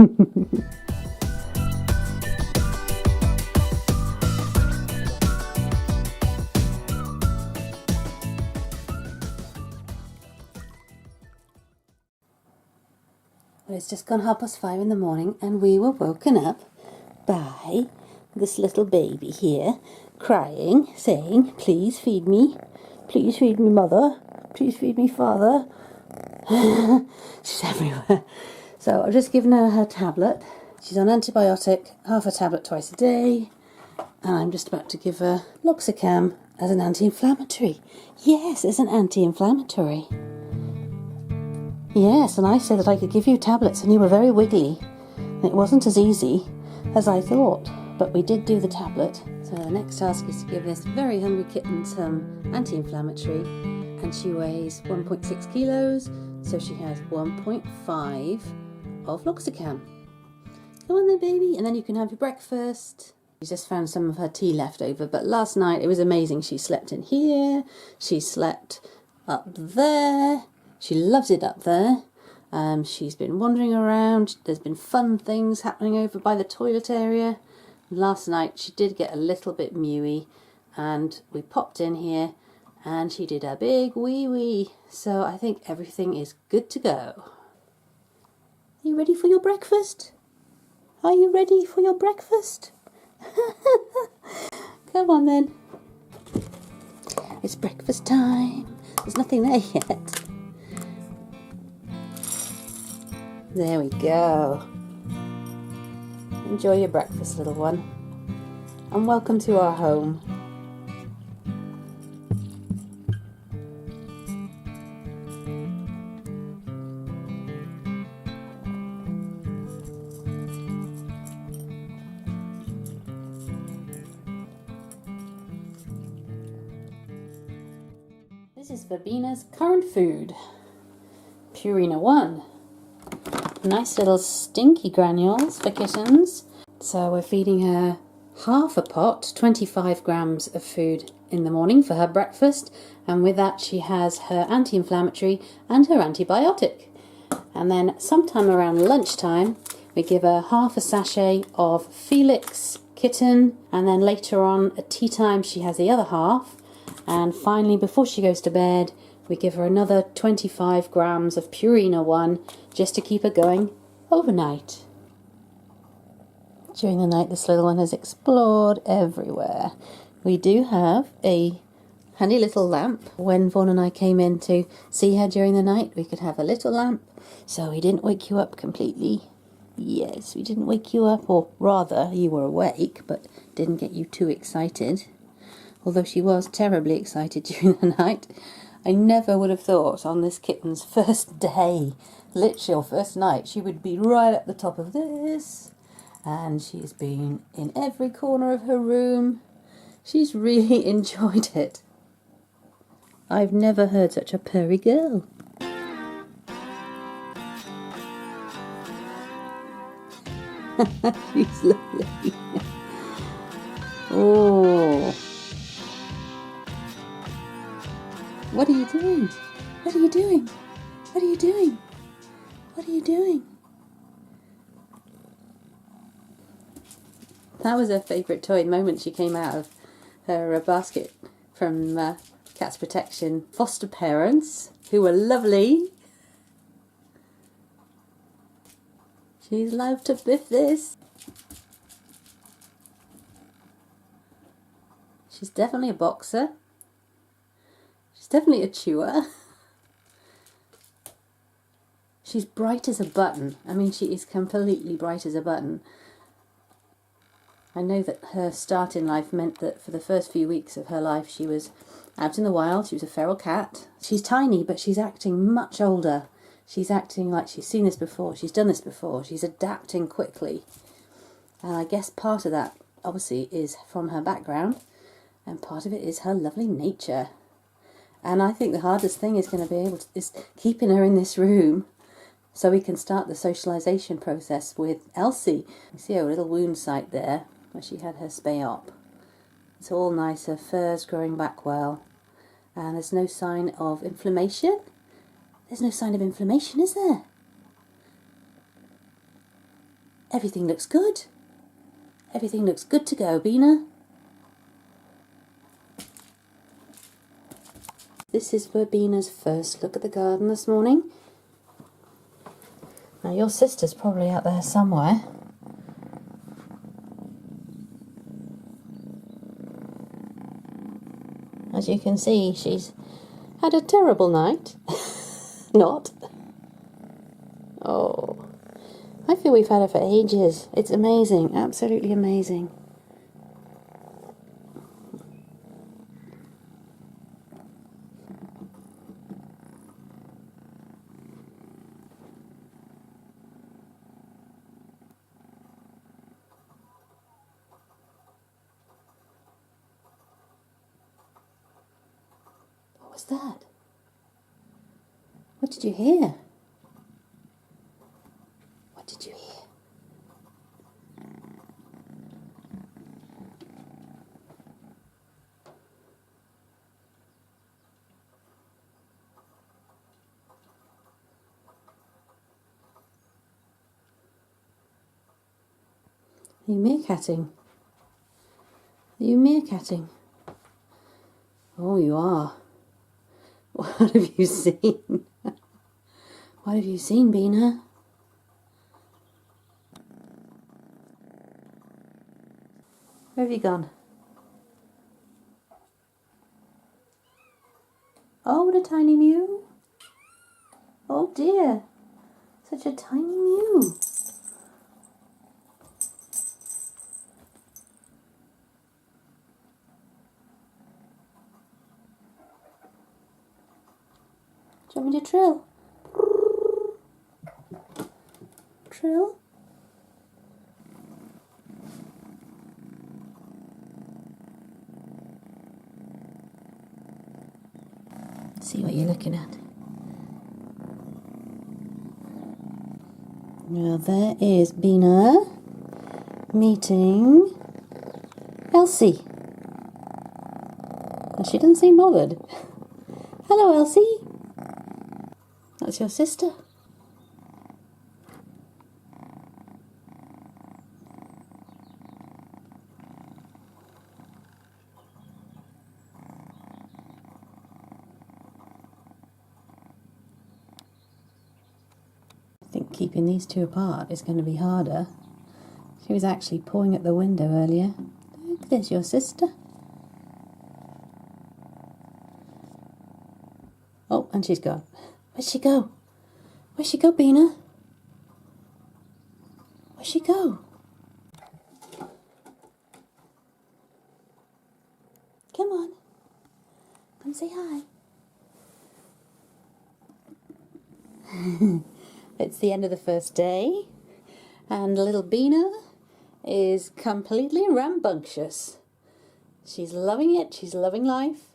Well, it's just gone 5:30 in the morning, and we were woken up by this little baby here crying, saying, "Please feed me. Please feed me, mother. Please feed me, father." She's everywhere. So I've just given her her tablet. She's on antibiotic, half a tablet twice a day. And I'm just about to give her Loxicam as an anti-inflammatory. Yes, as an anti-inflammatory. Yes, and I said that I could give you tablets and you were very wiggly. And it wasn't as easy as I thought, but we did do the tablet. So the next task is to give this very hungry kitten some anti-inflammatory, and she weighs 1.6 kilos, so she has 1.5 of Loxicam. Come on then, baby, and then you can have your breakfast. She just found some of her tea left over, but last night it was amazing. She slept in here, she slept up there. She loves it up there. She's been wandering around. There's been fun things happening over by the toilet area. Last night she did get a little bit mewy, and we popped in here and she did a big wee wee. So I think everything is good to go. Are you ready for your breakfast? Are you ready for your breakfast? Come on then. It's breakfast time. There's nothing there yet. There we go. Enjoy your breakfast, little one. And welcome to our home. This is Verbena's current food. Purina 1. Nice little stinky granules for kittens. So we're feeding her half a pot, 25 grams of food in the morning for her breakfast, and with that she has her anti-inflammatory and her antibiotic. And then sometime around lunchtime we give her half a sachet of Felix Kitten, and then later on at tea time she has the other half, and finally before she goes to bed we give her another 25 grams of Purina 1 just to keep her going overnight. During the night this little one has explored everywhere. We do have a handy little lamp. When Vaughan and I came in to see her during the night, we could have a little lamp so we didn't wake you up completely. Yes, we didn't wake you up, or rather you were awake but didn't get you too excited. Although she was terribly excited during the night. I never would have thought on this kitten's first day, literal first night, she would be right at the top of this. And she's been in every corner of her room. She's really enjoyed it. I've never heard such a purry girl. She's lovely. Oh. What are you doing? What are you doing? What are you doing? What are you doing? That was her favourite toy the moment she came out of her basket from Cats Protection foster parents, who were lovely. She's loved to biff this. She's definitely a boxer. She's definitely a chewer. She's bright as a button. I mean, she is completely bright as a button. I know that her start in life meant that for the first few weeks of her life she was out in the wild. She was a feral cat. She's tiny, but she's acting much older. She's acting like she's seen this before. She's done this before. She's adapting quickly. And I guess part of that, obviously, is from her background. And part of it is her lovely nature. And I think the hardest thing is going to be is keeping her in this room so we can start the socialisation process with Elsie. You see her little wound site there where she had her spay-op. It's all nice, her fur's growing back well. And there's no sign of inflammation. There's no sign of inflammation, is there? Everything looks good. Everything looks good to go, Bina. This is Verbina's first look at the garden this morning. Now your sister's probably out there somewhere. As you can see, she's had a terrible night. Not. Oh, I feel we've had her for ages. It's amazing, absolutely amazing. What was that? What did you hear? What did you hear? Are you meerkatting? Are you meerkatting? Oh, you are. What have you seen? What have you seen, Bina? Where have you gone? Oh, what a tiny mew. Oh dear. Such a tiny mew. Do you want me to trill? Trill? See what you're looking at. Now there is Bina meeting Elsie. And she doesn't seem bothered. Hello, Elsie. That's your sister. I think keeping these two apart is going to be harder. She was actually pawing at the window earlier. Look, there's your sister. Oh, and she's gone. Where'd she go? Where'd she go, Bina? Where'd she go? Come on. Come say hi. It's the end of the first day, and little Bina is completely rambunctious. She's loving it. She's loving life.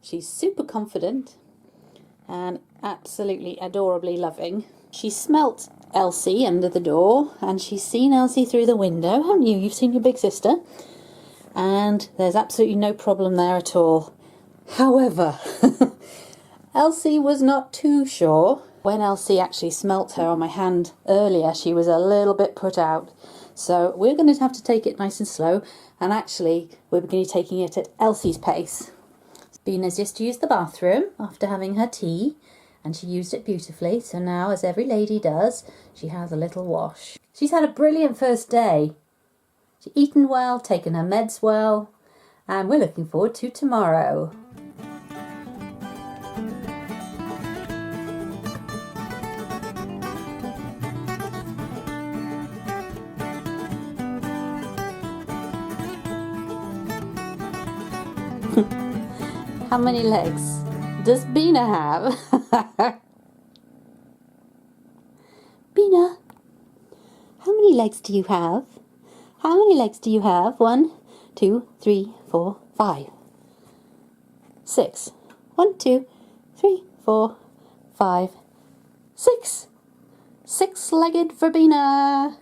She's super confident and absolutely adorably loving. She smelt Elsie under the door, and she's seen Elsie through the window, haven't you? You've seen your big sister, and there's absolutely no problem there at all. However, Elsie was not too sure. When Elsie actually smelt her on my hand earlier, she was a little bit put out. So we're going to have to take it nice and slow, and actually we're going to be taking it at Elsie's pace. Bina's just used the bathroom after having her tea, and she used it beautifully. So now, as every lady does, she has a little wash. She's had a brilliant first day. She's eaten well, taken her meds well, and we're looking forward to tomorrow. How many legs does Bina have? Bina, how many legs do you have? How many legs do you have? 1, 2, 3, 4, 5, 6. 1, 2, 3, 4, 5, 6. 6-legged Verbena.